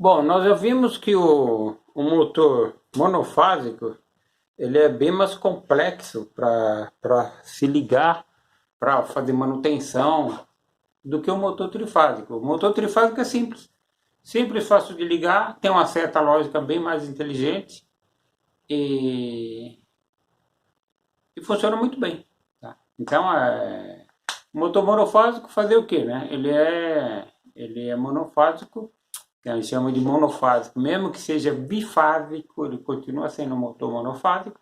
Bom, nós já vimos que o motor monofásico ele é bem mais complexo para se ligar, para fazer manutenção, do que o motor trifásico. O motor trifásico é simples. Simples, fácil de ligar, tem uma certa lógica bem mais inteligente e, e funciona muito bem. Tá? Então, o motor monofásico fazer o quê? Né? Ele é monofásico, que a gente chama de monofásico. Mesmo que seja bifásico, ele continua sendo um motor monofásico,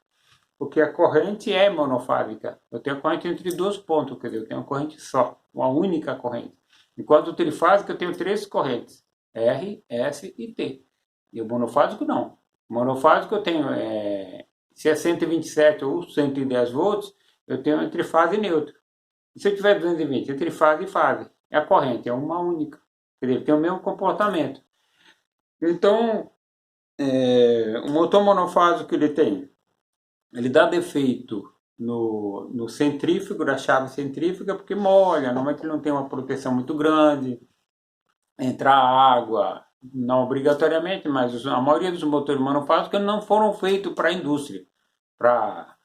porque a corrente é monofásica. Eu tenho a corrente entre dois pontos, quer dizer, eu tenho uma corrente só, uma única corrente. Enquanto o trifásico eu tenho três correntes, R, S e T. E o monofásico não. O monofásico eu tenho, se é 127 ou 110 volts, eu tenho entre fase e neutro. E se eu tiver 220, entre fase e fase, é a corrente, é uma única. Quer dizer, tem o mesmo comportamento. Então, o motor monofásico ele tem, ele dá defeito no centrífugo, da chave centrífuga, porque molha, normalmente ele não tem uma proteção muito grande, entra água, não obrigatoriamente, mas a maioria dos motores monofásicos não foram feitos para a indústria, para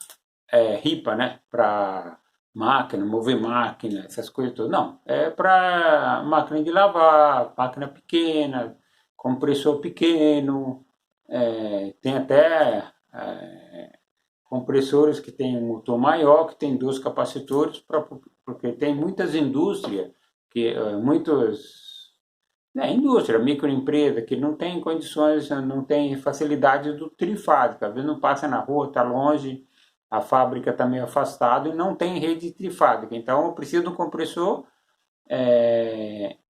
ripa, né? Para máquina, mover máquina, essas coisas todas. Não, é para máquina de lavar, máquina pequena, compressor pequeno, tem até compressores que tem um motor maior, que tem dois capacitores, porque tem muitas indústrias, indústria, microempresa, que não tem condições, não tem facilidade do trifásico, às vezes não passa na rua, está longe, a fábrica está meio afastada e não tem rede trifásica. Então eu preciso de um compressor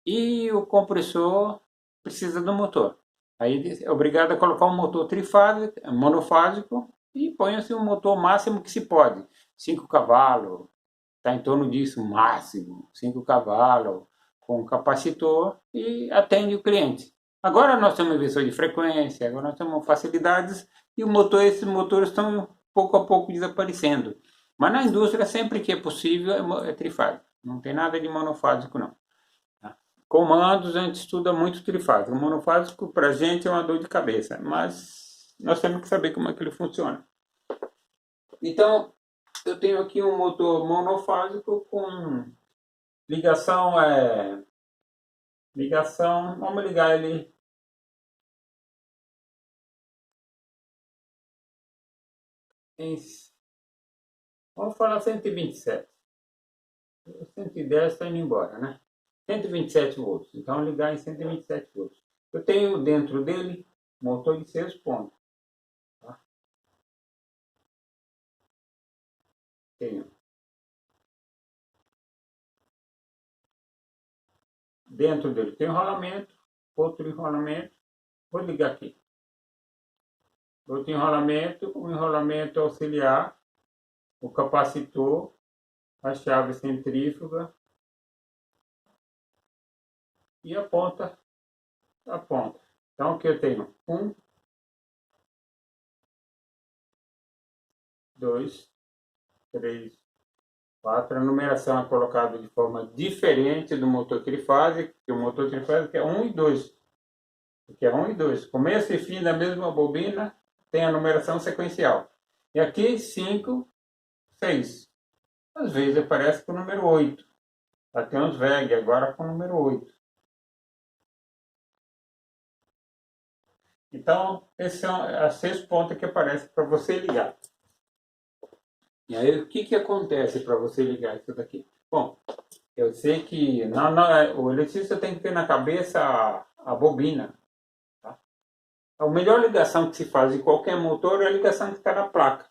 e o compressor precisa do motor. Aí é obrigado a colocar um motor trifásico, monofásico e põe-se o motor máximo que se pode. 5 cavalos, está em torno disso, máximo, 5 cavalos, com capacitor e atende o cliente. Agora nós temos inversor de frequência, agora nós temos facilidades e esses motores estão pouco a pouco desaparecendo. Mas na indústria, sempre que é possível, é trifásico. Não tem nada de monofásico, não. Comandos, a gente estuda muito trifásico. O monofásico, para a gente, é uma dor de cabeça, mas nós temos que saber como é que ele funciona. Então, eu tenho aqui um motor monofásico com ligação, vamos ligar ele em, vamos falar 127. 110 está indo embora, né? 127 volts, então ligar em 127 volts. Eu tenho dentro dele motor de 6 pontos. Tá? Tenho. Dentro dele tem enrolamento, outro enrolamento. Vou ligar aqui. Outro enrolamento, um enrolamento auxiliar, o capacitor, a chave centrífuga e a ponta. Então aqui eu tenho 1, 2, 3, 4. A numeração é colocada de forma diferente do motor trifásico, porque o motor trifásico é 1 e 2. Porque é 1 e 2. Começo e fim da mesma bobina tem a numeração sequencial. E aqui 5, 6. Às vezes aparece com o número 8. Até uns VEG agora com o número 8. Então, esses são as 6 pontas que aparecem para você ligar. E aí, o que acontece para você ligar isso daqui? Bom, eu sei que o eletricista tem que ter na cabeça a bobina. Tá? A melhor ligação que se faz de qualquer motor é a ligação que está na placa.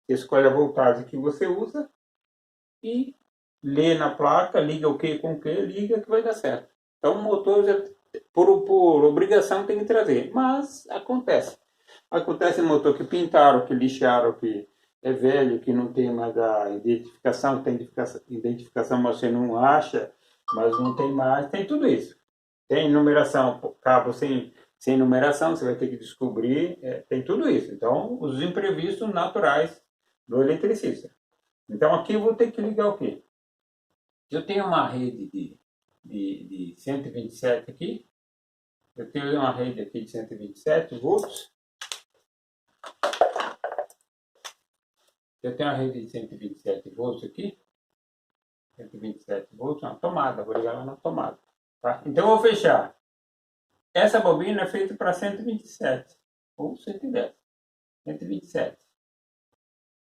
Você escolhe a voltagem que você usa e lê na placa, liga o que com o que, liga que vai dar certo. Então o motor já, por obrigação tem que trazer. Mas acontece. Acontece motor que pintaram, que lixaram, que é velho, que não tem mais a identificação, tem identificação, mas você não acha, mas não tem mais. Tem tudo isso. Tem numeração, cabo sem numeração, você vai ter que descobrir. Tem tudo isso. Então, os imprevistos naturais do eletricista. Então, aqui eu vou ter que ligar o quê? Eu tenho uma rede de 127 aqui. Eu tenho uma rede aqui de 127 volts. Eu tenho uma rede de 127 volts aqui. 127 volts, uma tomada. Vou ligar lá na tomada. Tá? Então eu vou fechar. Essa bobina é feita para 127 ou 110. 127.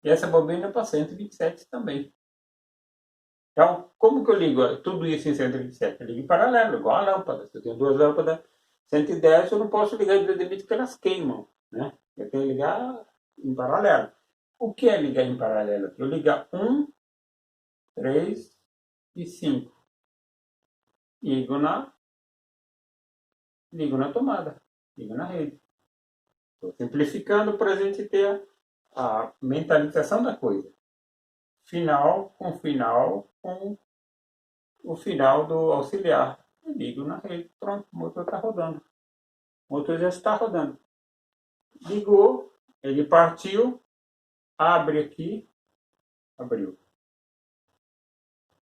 E essa bobina é para 127 também. Então, como que eu ligo tudo isso em 127? Eu ligo em paralelo, igual a lâmpada. Se eu tenho duas lâmpadas 110, eu não posso ligar diretamente porque elas queimam, né? Eu tenho que ligar em paralelo. O que é ligar em paralelo? Eu ligar 1, 3 e 5. Ligo na tomada, ligo na rede. Estou simplificando para a gente ter a mentalização da coisa. Final com o final do auxiliar. Eu ligo na rede, pronto, o motor está rodando. O motor já está rodando. Ligou, ele partiu, abre aqui, abriu.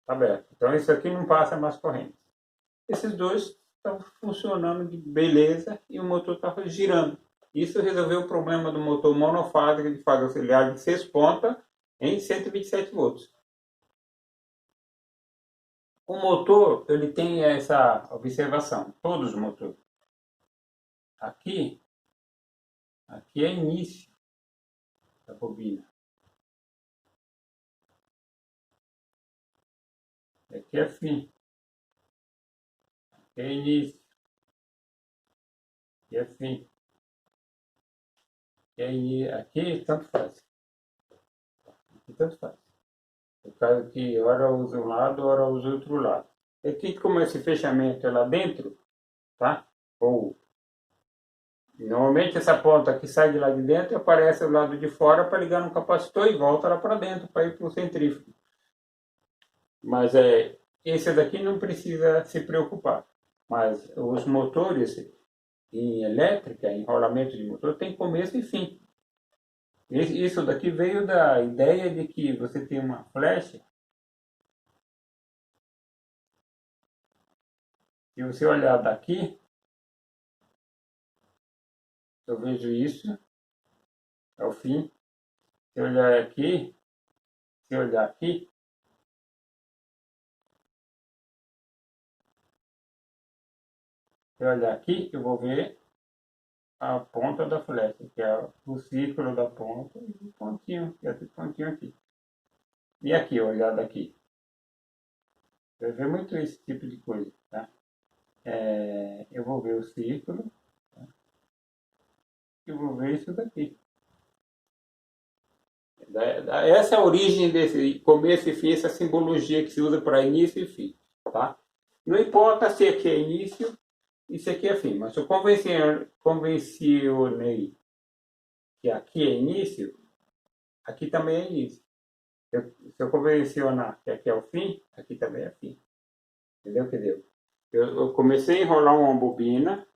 Está aberto. Então isso aqui não passa mais corrente. Esses dois estão funcionando de beleza e o motor está girando. Isso resolveu o problema do motor monofásico de fase auxiliar de 6 pontas em 127 volts. O motor, ele tem essa observação, todos os motores. Aqui é início da bobina. Aqui é fim. Aqui é início. Aqui é fim. Aqui tanto faz. Aqui tanto faz. Por causa que hora usa um lado, hora usa outro lado. Aqui como esse fechamento é lá dentro, tá? Ou normalmente essa ponta que sai de lá de dentro aparece do lado de fora para ligar no capacitor e volta lá para dentro para ir para o centrífugo. Mas esse daqui não precisa se preocupar. Mas os motores em elétrica, em rolamento de motor, tem começo e fim. Isso daqui veio da ideia de que você tem uma flecha. Se você olhar daqui, eu vejo isso, é o fim. Se olhar aqui, eu vou ver a ponta da flecha, que é o círculo da ponta e o pontinho, que é esse pontinho aqui. E aqui, olhar daqui. Você vê muito esse tipo de coisa, tá? Eu vou ver o círculo, tá? Eu vou ver isso daqui. Essa é a origem desse começo e fim, essa simbologia que se usa para início e fim, tá? Não importa se aqui é início e se aqui é fim, mas se eu convencionei que aqui é início, aqui também é início. Se eu convencionar que aqui é o fim, aqui também é fim. Entendeu? Eu comecei a enrolar uma bobina,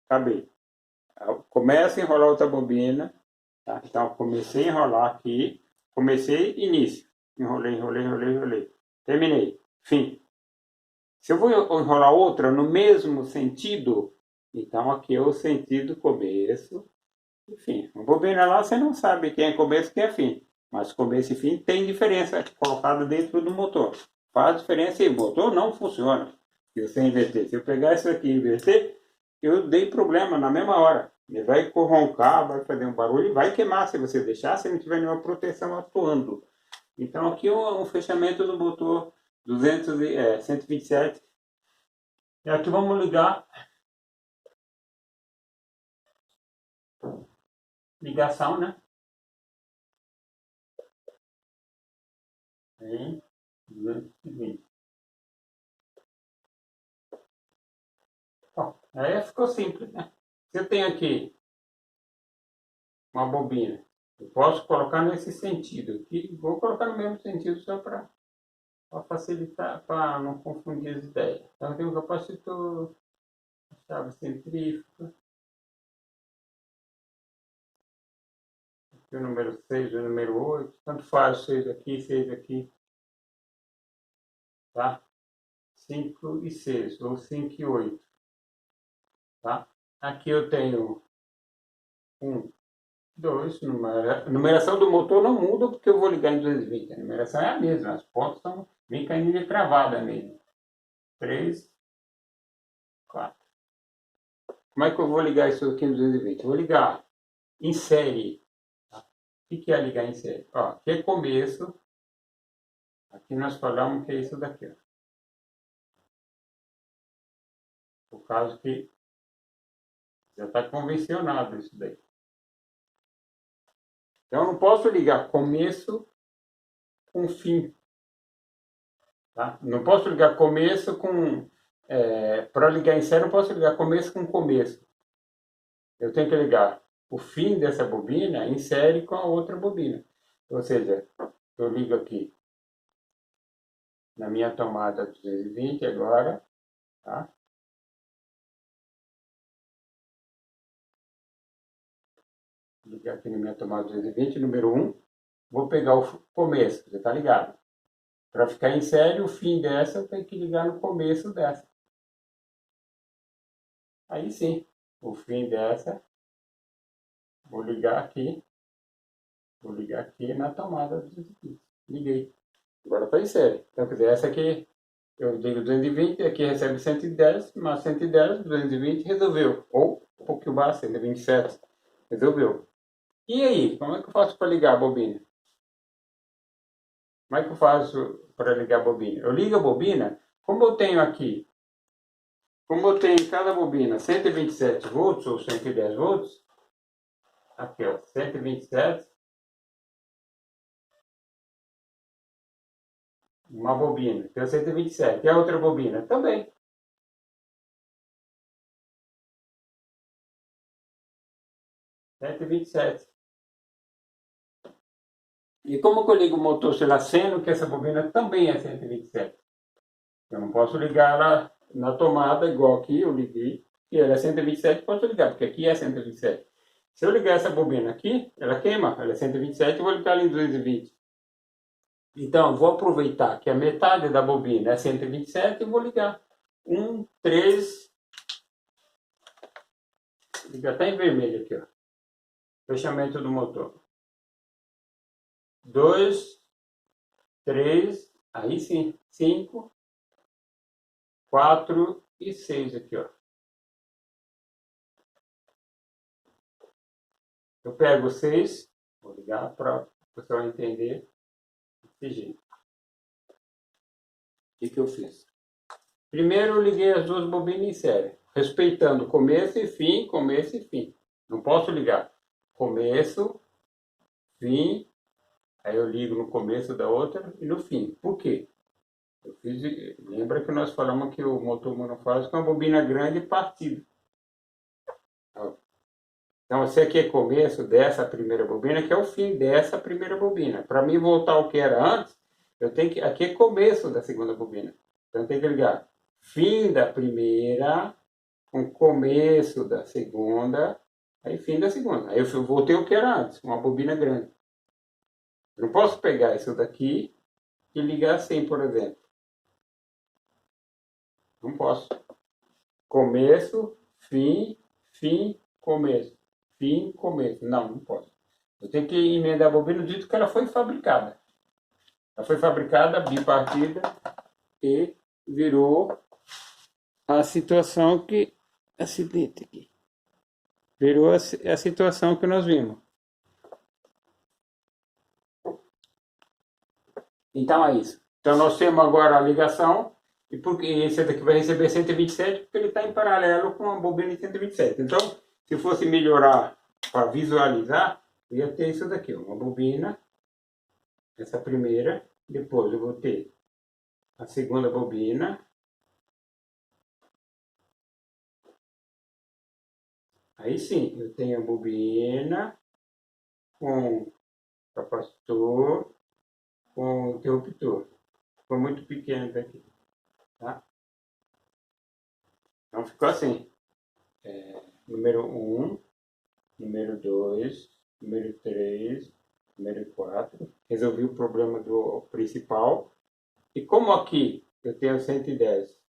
acabei. Eu começo a enrolar outra bobina, tá? Então, comecei a enrolar aqui, início. Enrolei. Terminei. Fim. Se eu vou enrolar outra no mesmo sentido, então aqui é o sentido começo e fim. Uma bobina lá você não sabe quem é começo e quem é fim. Mas começo e fim tem diferença colocada dentro do motor. Faz diferença e o motor não funciona. Se você inverter. Se eu pegar isso aqui e inverter, eu dei problema na mesma hora. Ele vai roncar, vai fazer um barulho e vai queimar se você deixar, se não tiver nenhuma proteção atuando. Então aqui é um fechamento do motor 127. E aqui vamos ligar. Ligação, né? 220. Bom, aí ficou simples, né? Se eu tenho aqui uma bobina, eu posso colocar nesse sentido aqui, vou colocar no mesmo sentido só para facilitar, para não confundir as ideias. Então tem um capacitor, chave centrífuga, aqui o número 6, o número 8, tanto faz 6 aqui, tá? 5 e 6, ou 5 e 8. tá? Aqui eu tenho 1, 2, a numeração do motor não muda porque eu vou ligar em 220. A numeração é a mesma, as pontas estão mecanismo de travada mesmo. 3, 4. Como é que eu vou ligar isso aqui em 220? Eu vou ligar em série. Tá? O que é ligar em série? Ó, aqui é começo. Aqui nós falamos que é isso daqui. Ó. Por causa que já está convencionado isso daí. Então, eu não posso ligar começo com fim. Tá? Não posso ligar começo com... para ligar em série, eu não posso ligar começo com começo. Eu tenho que ligar o fim dessa bobina em série com a outra bobina. Ou seja, eu ligo aqui na minha tomada 220 agora. Tá? Vou ligar aqui na minha tomada 220, número 1. Vou pegar o começo, você está ligado? Para ficar em série, o fim dessa eu tenho que ligar no começo dessa. Aí sim, o fim dessa, vou ligar aqui na tomada 220. Liguei. Agora está em série. Então, quer dizer, essa aqui eu ligo 220, aqui recebe 110, mais 110, 220, resolveu. Ou um pouquinho mais, 127, resolveu. E aí, como é que eu faço para ligar a bobina? Como é que eu faço para ligar a bobina? Eu ligo a bobina, como eu tenho aqui, como eu tenho em cada bobina 127 volts ou 110 volts, aqui ó, 127, uma bobina, tem 127, e a outra bobina também. 127. E como que eu ligo o motor, sei lá, sendo que essa bobina também é 127? Eu não posso ligar ela na tomada igual aqui, eu liguei, e ela é 127, posso ligar, porque aqui é 127. Se eu ligar essa bobina aqui, ela queima, ela é 127, eu vou ligar ela em 220. Então, vou aproveitar que a metade da bobina é 127 e vou ligar. 1, 3, liga até em vermelho aqui, ó. Fechamento do motor. 2, 3, aí sim, 5, 4 e 6 aqui, ó. Eu pego 6, vou ligar para o pessoal entender desse jeito. O que eu fiz? Primeiro eu liguei as duas bobinas em série, respeitando começo e fim, começo e fim. Não posso ligar começo, fim, aí eu ligo no começo da outra e no fim. Por quê? Lembra que nós falamos que o motor monofásico é uma bobina grande partida. Então, esse aqui é começo dessa primeira bobina, que é o fim dessa primeira bobina. Para mim voltar ao que era antes, eu tenho que... Aqui é começo da segunda bobina. Então, eu tenho que ligar fim da primeira com começo da segunda, aí fim da segunda. Aí eu voltei ao que era antes, uma bobina grande. Eu não posso pegar isso daqui e ligar assim, por exemplo. Não posso. Começo, fim, fim, começo. Fim, começo. Não, não posso. Eu tenho que emendar a bobina do jeito que ela foi fabricada. Ela foi fabricada bipartida e virou a situação que... Acidente aqui. Virou a situação que nós vimos. Então é isso. Então nós temos agora a ligação, e porque esse daqui vai receber 127, porque ele está em paralelo com a bobina de 127. Então, se fosse melhorar para visualizar, eu ia ter isso daqui, uma bobina, essa primeira, depois eu vou ter a segunda bobina, aí sim, eu tenho a bobina com capacitor, com interruptor. Ficou muito pequeno daqui, tá? Então ficou assim, número 1, número 2, número 3, número 4. Resolvi o problema do principal. E como aqui eu tenho 110,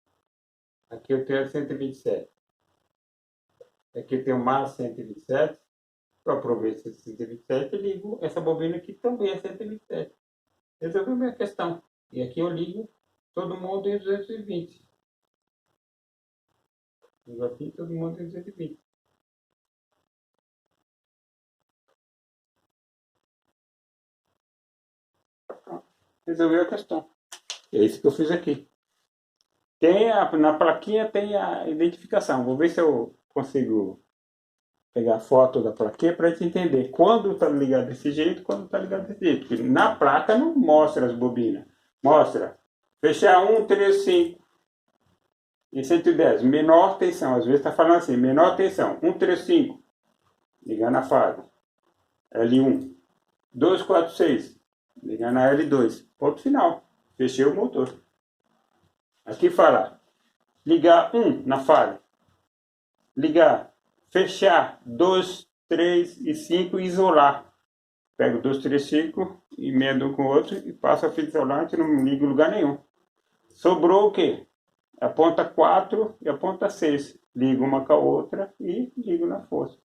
aqui eu tenho 127. Aqui tem o mais 127. Eu aproveito esse 127 e ligo essa bobina aqui também é 127. Resolvi a minha questão. E aqui eu ligo todo mundo em 220. Ligo aqui todo mundo em 220. Resolveu a questão. É isso que eu fiz aqui. Na plaquinha tem a identificação. Vou ver se eu consigo pegar foto da plaquinha para a gente entender quando está ligado desse jeito e quando está ligado desse jeito. Porque na placa não mostra as bobinas. Mostra fechar 135 e 110, menor tensão. Às vezes está falando assim, menor tensão, 135, ligar na fase, L1, 246, ligar na L2, ponto final, fechei o motor. Aqui fala, ligar 1 na fase, ligar, fechar 2, 3 e 5 e isolar. Pego 2, 3, 5, emendo um com o outro e passo a fita isolante, não ligo em lugar nenhum. Sobrou o quê? A ponta 4 e a ponta 6. Ligo uma com a outra e ligo na força.